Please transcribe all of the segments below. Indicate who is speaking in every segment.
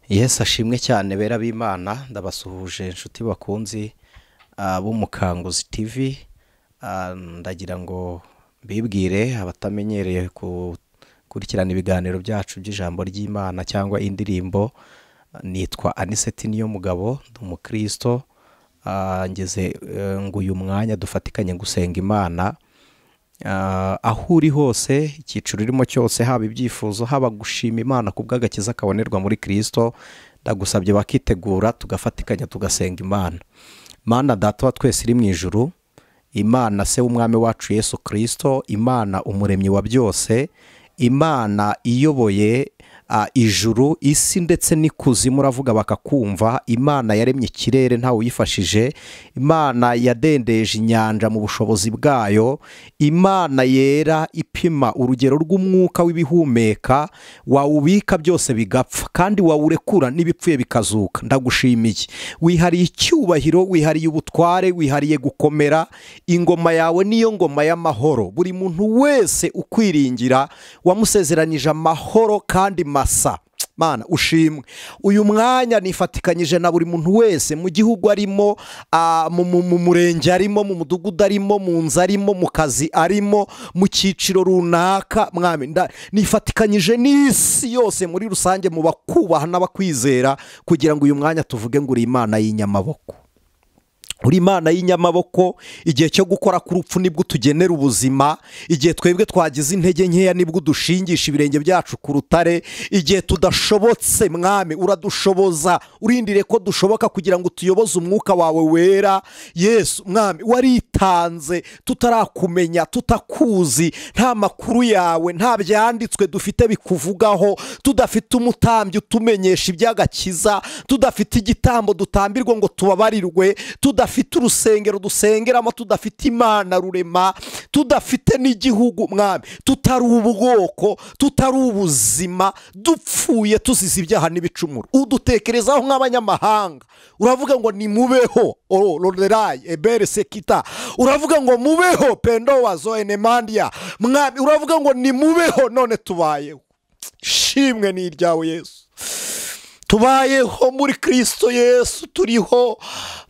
Speaker 1: Yes, ashimwe cyane bera b'Imana, ndabasuhuje nshuti bakunzi b'umukanguzi TV. Ndagira ngo bibwire abatamenyereye kurikirana ibiganiro byacu by'Ijambo ry'Imana cyangwa indirimbo. Nitwa Anicet NIYOMUGABO, ndi umukristo. Ngeze ngo uyu mwanya dufatikanye gusenga Imana. Aho uri hose, icyiciro urimo cyose, haba ibyifuzo, haba gushima Imana kubw'agakiza kabonerwa muri Kristo, ndagusabye bakitegura tugafatikanya tugasenga Imana. Mana Data wa twese iri mu ijuru, Imana se w'umwami wacu Yesu Kristo, Imana umuremyi wa byose, Imana iyoboye ijuru, isi ndetse n'ikuzimu, uravuga bakakumva. Imana yaremye ikirere ntawe uyifashije, Imana yadendeje inyanja mu bushobozi bwayo, Imana yera ipima urugero rw'umwuka w'ibihumeka, wawubika byose bigapfa kandi wawurekura n'ibipfuye bikazuka. Ndagushimiye, wihariye icyubahiro, wihariye ubutware, wihariye gukomera. Ingoma yawe niyo ngoma y'amahoro. Buri muntu wese ukwiringira wamusezeranyije amahoro kandi masa. Mana ushimwe, uyu mwanya nifatikanyije na buri muntu wese mu gihugu arimo, mu murenge arimo, mu mudugudu arimo, mu nzu arimo, mu kazi arimo, mu cyiciro runaka. Mwami, nifatikanyije n'isi yose muri rusange, mu bakubaha n'abakwizera, kugira ngo uyu mwanya tuvuge ngo uri Imana y'inyamaboko. Uri Imana y'inyamaboko. Igihe cyo gukora ku rupfu nibwo tugenera ubuzima, igihe twebwe twagize intege nkeya nibwo dushingisha ibirenge byacu ku rutare, igihe tudashobotse Mwami uradushoboza, urindire ko dushoboka kugira ngo tuyoboze umwuka wawe wera. Yesu Mwami, waritanze tutarakumenya, tutakuzi, nta makuru yawe, nta byanditswe dufite bikuvugaho, tudafite umutambyi utumenyesha iby'agakiza, tudafite igitambo dutambirwa ngo tubabarirwe, tudafite urusengero dusengeramo, tudafite Imana rurema, tudafite n'igihugu Mwami, tutari ubwoko, tutari ubuzima, dupfuye tuzize ibyaha n'ibicumuro. Udutekerezaho nk'abanyamahanga, uravuga ngo nimubeho roderai ebere sekita, uravuga ngo mubeho pendo wazo enemandia Mwami, uravuga ngo nimubeho, none tubayeho. Shimwe ni iryawe Yesu, tubayeho muri Kristo Yesu, turiho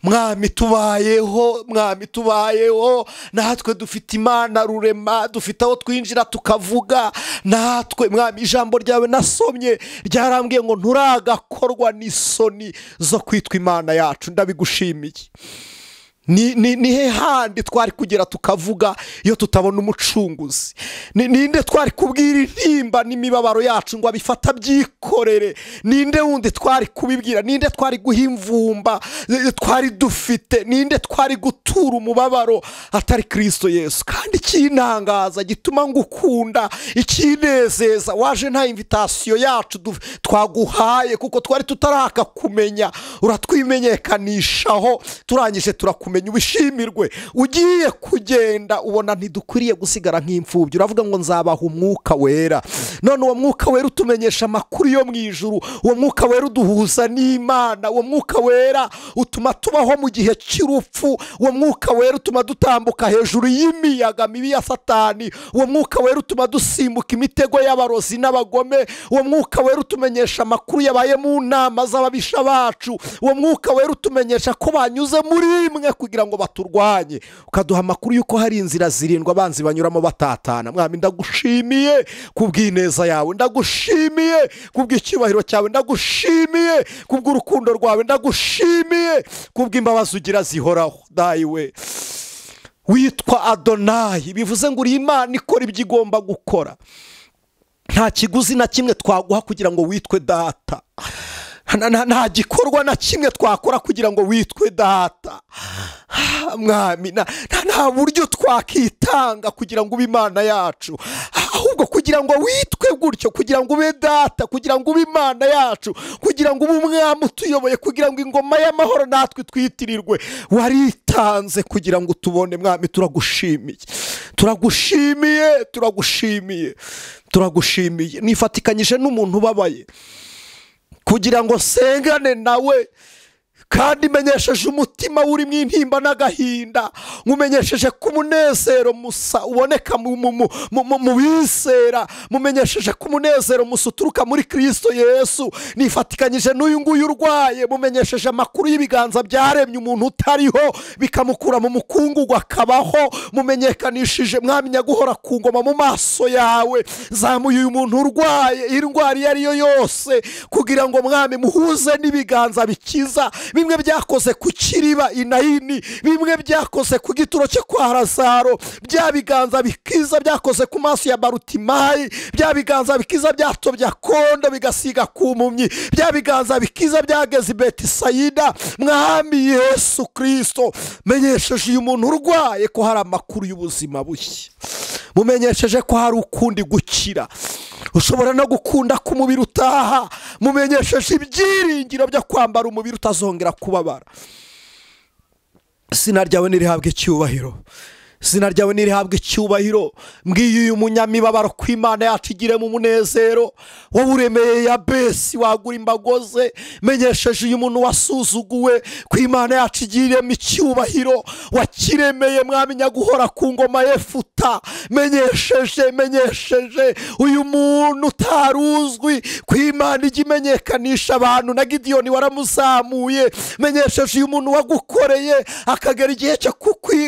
Speaker 1: Mwami, tubayeho Mwami, tubayeho. Natwe dufite Imana rurema, dufite aho twinjira tukavuga. Natwe Mwami, ijambo ryawe nasomye ryarambwiye ngo nturagakorwa n'isoni zo kwitwa Imana yacu. Ndabigushimiye. Ni he handi twari kugera tukavuga iyo tutabona umucunguzi? Ninde twari kubwira intimba n'imibabaro yacu ngo abifata byikorere? Ninde wundi twari kubibwira? Ninde twari guhimvumba twari dufite? Ninde twari gutura umubabaro atari Kristo Yesu? Kandi ikintangaza gituma ngukunda, ikinezeza, waje nta invitation yacu twaguhaye, kuko twari tutaraka kumenya, uratwimenyekanishaho, turangije turakumenya. Ubishimirwe. Ugiye kugenda ubona ntidukwiriye gusigara nk'imfubyi, uravuga ngo nzabaha umwuka wera. None uwo mwuka wera utumenyesha amakuru yo mu ijuru, uwo mwuka wera uduhuza n'Imana, uwo mwuka wera utuma tubaho mu gihe cy'urupfu, uwo mwuka wera utuma dutambuka hejuru y'imiyaga mibi ya Satani, uwo mwuka wera utuma dusimbuka imitego y'abarozi n'abagome, uwo mwuka wera utumenyesha amakuru yabaye mu nama z'ababisha bacu, uwo mwuka wera utumenyesha ko banyuze muri imwe kugira ngo baturwanye, ukaduha amakuru yuko hari inzira zirindwa abanzi banyuramo batatana. Mwami, ndagushimiye kubw'ineza yawe, ndagushimiye kubw'icyubahiro cyawe, ndagushimiye kubw'urukundo rwawe, ndagushimiye kubw'imbabazi ugira zihoraho. Dawe witwa Adonai, bivuze ngo uri Imana ikora ibyo igomba gukora. Nta kiguzi na kimwe twaguha kugira ngo witwe data, nta gikorwa na kimwe twakora kugira ngo witwe data. Mwami, nta buryo twakitanga kugira ngo ube Imana yacu, ahubwo kugira ngo witwe gutyo, kugira ngo ube data, kugira ngo ube Imana yacu, kugira ngo ube umwami utuyoboye, kugira ngo ingoma y'amahoro natwe twitirirwe, waritanze kugira ngo tubone. Mwami, turagushimiye, turagushimiye, turagushimiye, turagushimiye. Nifatikanyije n'umuntu ubabaye kugira ngo sengane nawe
Speaker 2: kandi menyesheje umutima urimo intimba n'agahinda, mumenyesheje ko umunezero musa uboneka mu bizera, mumenyesheje ko umunezero musa uturuka muri Kristo Yesu. Nifatikanyije n'uyu nguyu urwaye, mumenyesheje amakuru y'ibiganza byaremye umuntu utariho bikamukura mu mukungugu akabaho, mumenyekanishije mwami nyaguhora ku ngoma mu maso yawe. Zamuye uyu muntu urwaye indwara iyo ari yo yose, kugira ngo mwami muhuze n'ibiganza bikiza, bimwe byakoze ku kiriba inayini, bimwe byakoze ku gituro cyo kwa Lazaro, bya biganza bikiza byakoze ku maso ya Barutimayi, bya biganza bikiza byatobya kondo bigasiga ku mpumyi, bya biganza bikiza byageze i Betisayida. Mwami Yesu Kristo, menyesheje uyu muntu urwaye ko hari amakuru y'ubuzima bushya, mumenyesheje ko hari ukundi gukira, ushobora no gukunda ko umubiri utaha, mumenyesheje ibyiringiro byo kwambara umubiri utazongera kubabara. Izina ryawe nirihabwe icyubahiro, izina ryawe nirihabwe icyubahiro. Mbwiye uyu munyamibabaro ko Imana yacu igiremo umunezero, wowe uremeye Yabesi wagura imbago ze. Menyesheje uyu muntu wasuzuguwe ko Imana yacu igiremo icyubahiro, wakiremeye mwami nyaguhora ku ngoma Yefuta. Menyesheje uyu muntu utaruzwi ko Imana ijya imenyekanisha abantu, na Gidiyoni waramuzamuye. Menyesheje uyu muntu wagukoreye akagera igihe cyo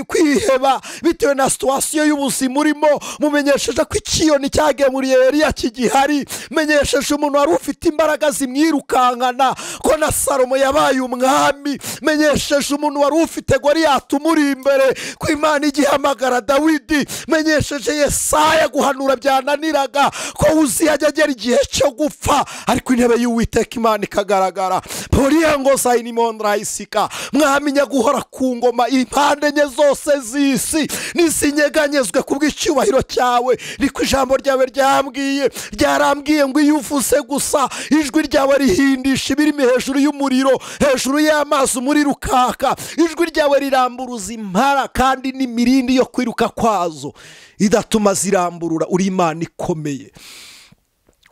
Speaker 2: kwiheba bitewe na situwasiyo y'ubuzima urimo, mumenyesheje ko ikiyoni cyagemuriye Eliya kigihari. Menyesheje umuntu wari ufite imbaraga zimwirukankana ko na Salomo yabaye umwami. Menyesheje umuntu wari ufite Goliyati umuri imbere ko Imana igihamagara Dawidi. Menyesheje Yesaya guhanura byananiraga ko Uziya ajya agera igihe cyo gupfa, ariko intebe y'Uwiteka Imana ikagaragara. Poriyango sayinimondayisika, mwami nyaguhora ku ngoma, impande enye zose z'isi nisinyeganyezwe kubw'icyubahiro cyawe. Niko ijambo ryawe ryarambwiye ngo iyo uvuze gusa ijwi ryawe rihindisha ibirimi hejuru y'umuriro, hejuru y'amazi umuriro ukaka. Ijwi ryawe riramburuza impara, kandi n'imirindi yo kwiruka kwazo idatuma ziramburura. Uri Imana ikomeye,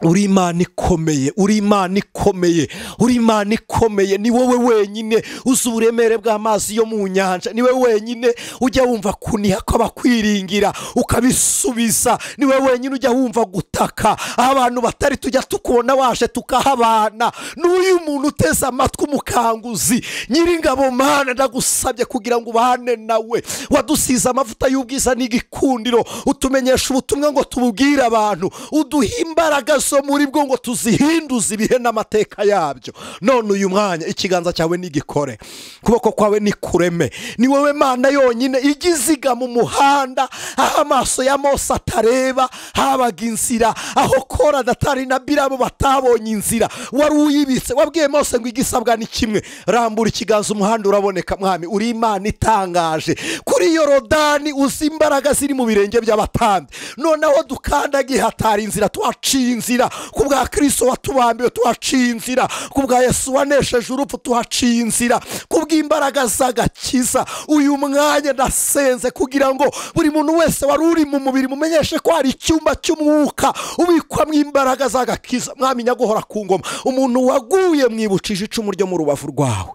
Speaker 2: uri Imana ikomeye, uri Imana ikomeye, uri Imana ikomeye. Ni wowe wenyine uzi uburemere bw'amazi yo mu nyanja, ni wowe wenyine ujya wumva kuniha kw'abakwiringira ukabisubiza, ni wowe wenyine ujya wumva gutaka aho abantu batari tujya tukubona waje tukahabana. N'uyu muntu uteze amatwi umukanguzi Nyiringabo, Mana ndagusabye kugira ngo ubane nawe. Wadusize amavuta y'ubwiza n'igikundiro, utumenyesha ubutumwa ngo tububwire abantu, uduha imbaraga zo muri bwo ngo tuzihinduze ibihe n'amateka yabyo. None uyu mwanya ikiganza cyawe nigikore, kuboko kwawe nikureme. Ni wowe Mana yonyine igiziga mu muhanda aho amaso ya Mose atareba habaga inzira, aho Kora Datari na Biramu batabonye inzira wari uyibitse. Wabwiye Mose ngo igisabwa ni kimwe, rambura ikiganza umuhanda uraboneka. Mwami uri Imana itangaje, kuri Yorodani uzi imbaraga ziri mu birenge by'abatambyi. Noneho dukandagiye hatari inzira, twaciye inzira kubwa Kristo watubambiwe, tuhaciye inzira kubwa Yesu wanesheje urupfu, tuhaciye inzira kubw'imbaraga z'agakiza. Uyu mwanya ndasenze kugira ngo buri muntu wese wari uri mu mubiri mumenyeshe ko hari icyumba cy'umwuka ubikwamo imbaraga z'agakiza. Mwami nyaguhora ku ngoma, umuntu waguye mwibukije icumu ryo mu rubavu rwawe,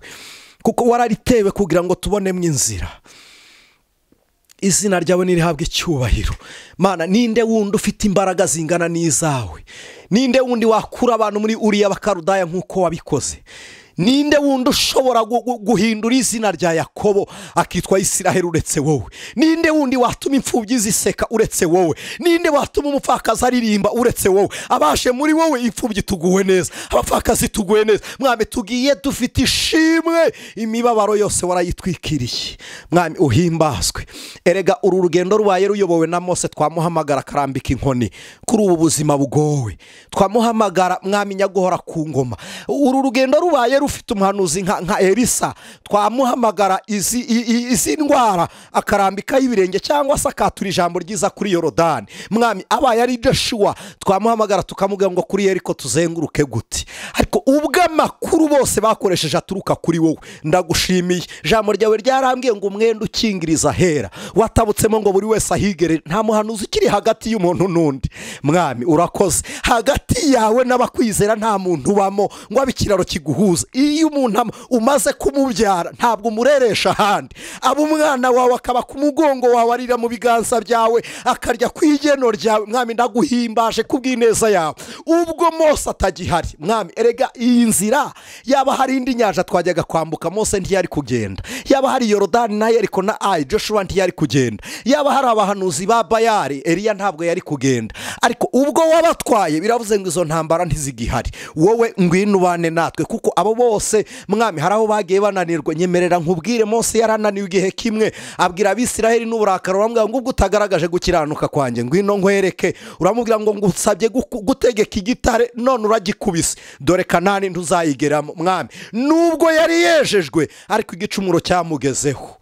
Speaker 2: kuko wararitewe kugira ngo tubonemo inzira. Izina ryawe nirihabwe icyubahiro. Mana, ninde wundi ufite imbaraga zingana n'izawe? Ninde wundi wakura abantu muri Uriya Bakarudaya nk'uko wabikoze? Ninde wundi ushobora guhindura izina rya Yakobo akitwa Isiraheli uretse wowe? Ninde wundi watuma imfubyi ziseka uretse wowe? Ninde watuma umupfakazi aririmba uretse wowe? Abashe muri wowe imfubyi tuguwe neza, abapfakazi tuguwe neza. Mwami, tugiye dufite ishimwe, imibabaro yose warayitwikiriye. Mwami uhimbazwe. Erega uru rugendo rubaye ruyobowe na Mose, twamuhamagara karambika inkoni kuri ubu buzima bugowe. Twamuhamagara Mwami nyaguhora ku ngoma. Uru rugendo rubaye rufite umuhanuzi nka Elisa, twamuhamagara izi ndwara akarambika y'ibirenge cyangwa se akatura ijambo ryiza kuri Yorodani. Mwami, abaye ari Joshua twamuhamagara tukamubwira ngo kuri Yeriko tuzenguruke gute. Ariko ubw'amakuru bose bakoresheje aturuka kuri wowe, ndagushimiye. Ijambo ryawe ryarambwiye ngo umwenda ukingiriza hera watabutsemo ngo buri wese ahigere, nta muhanuzi ukiri hagati y'umuntu n'undi. Mwami urakoze, hagati yawe n'abakwizera nta muntu ubamo ngo abikiraro kiguhuze. iyo umuntu umaze kumubyara ntabwo umureresha ahandi, aba umwana wawe akaba ku mugongo wawe, arira mu biganza byawe, akarya ku igeno ryawe. Mwami ndaguhimbaje kubw'ineza yawe. Ubwo Mose atagihari mwami, erega iyi nzira yaba hari indi nyanja twajyaga kwambuka Mose ntiyari kugenda, yaba hari Yorodani na Yeriko na Ai Joshua ntiyari kugenda, yaba hari abahanuzi ba Bayali Eliya ntabwo yari kugenda. Ariko ubwo wabatwaye biravuze ngo izo ntambara ntizigihari, wowe ngwino ubane natwe, kuko abo bose mwami hari aho bagiye bananirwa. Nyemerera nkubwire, Mose yarananiwe igihe kimwe, abwira Abisiraheli n'uburakari, uramubwira ngo ubwo utagaragaje gukiranuka kwanjye ngwino nkwereke. Uramubwira ngo ngusabye gutegeka igitare, none uragikubise, dore Kanani ntuzayigeramo. Mwami nubwo yari yejejwe ariko igicumuro cyamugezeho.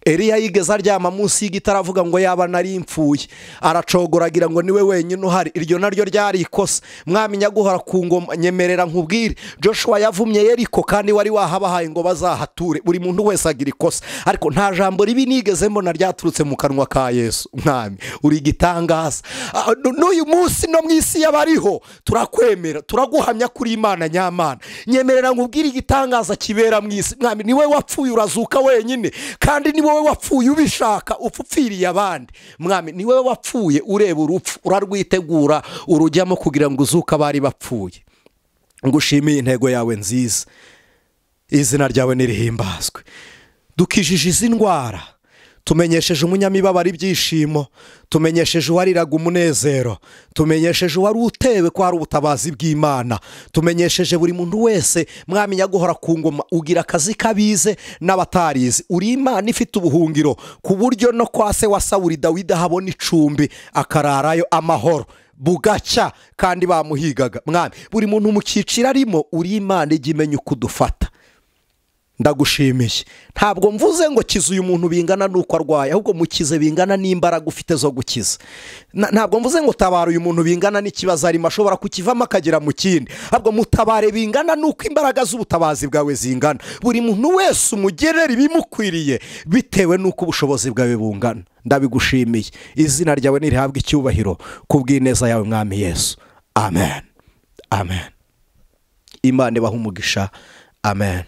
Speaker 2: Eliya yigeze aryama munsi y'igitare avuga ngo yaba nari impfuye, aracogoragira ngo niwe wenyine uhari. Iryo naryo ryari ikosa. Mwami nyaguhora ku ngoma, nyemerera nkubwire, Joshua yavumye Yeriko kandi wari wahabahaye ngo bazahature. Buri muntu wese agira ikosa, ariko nta jambo ribi nigeze mbona ryaturutse mu kanwa ka Yesu. Mwami uri igitangaza. N'uyu munsi no mu isi y'abariho turakwemera, turaguhamya kuri Imana nyamana. Nyemerera nkubwire igitangaza kibera mu isi. Mwami niwe wapfuye urazuka wenyine, kandi niwe wapfuye ubishaka upfupfiriye abandi. Mwami niwe wapfuye ureba urupfu urarwitegura urujyamo kugira ngo uzuke abari bapfuye. Ngushimiye intego yawe nziza, izina ryawe nirihimbazwe. Dukijije izi ndwara, tumenyesheje umunyamibabaro ibyishimo, tumenyesheje uwariraga umunezero, tumenyesheje uwari utewe ko hari ubutabazi bw'Imana, tumenyesheje buri muntu wese mwami nyaguhora ku ngoma, ugira akazi kabize n'abatarizi. Uri Imana ifite ubuhungiro, ku buryo no kwa se wa Sawuli Dawidi habona icumbi akararayo amahoro, bugacya kandi bamuhigaga. Mwami buri muntu mu cyiciro arimo, uri Imana ijya imenya uko udufata. Ndagushimiye. Ntabwo mvuze ngo kiza uyu muntu bingana nuko arwaye, ahubwo mukize bingana n'imbaraga ufite zo gukiza. Ntabwo mvuze ngo tabara uyu muntu bingana n'ikibazo arimo ashobora kukivamo akagera mu kindi, ahubwo mutabare bingana nuko imbaraga z'ubutabazi bwawe zingana. Buri muntu wese umugerera ibimukwiriye bitewe nuko ubushobozi bwawe bungana. Ndabigushimiye. Izina ryawe nirihabwe icyubahiro kubw'ineza yawe mwami Yesu. Amen. Amen. Imana ibahe umugisha. Amen.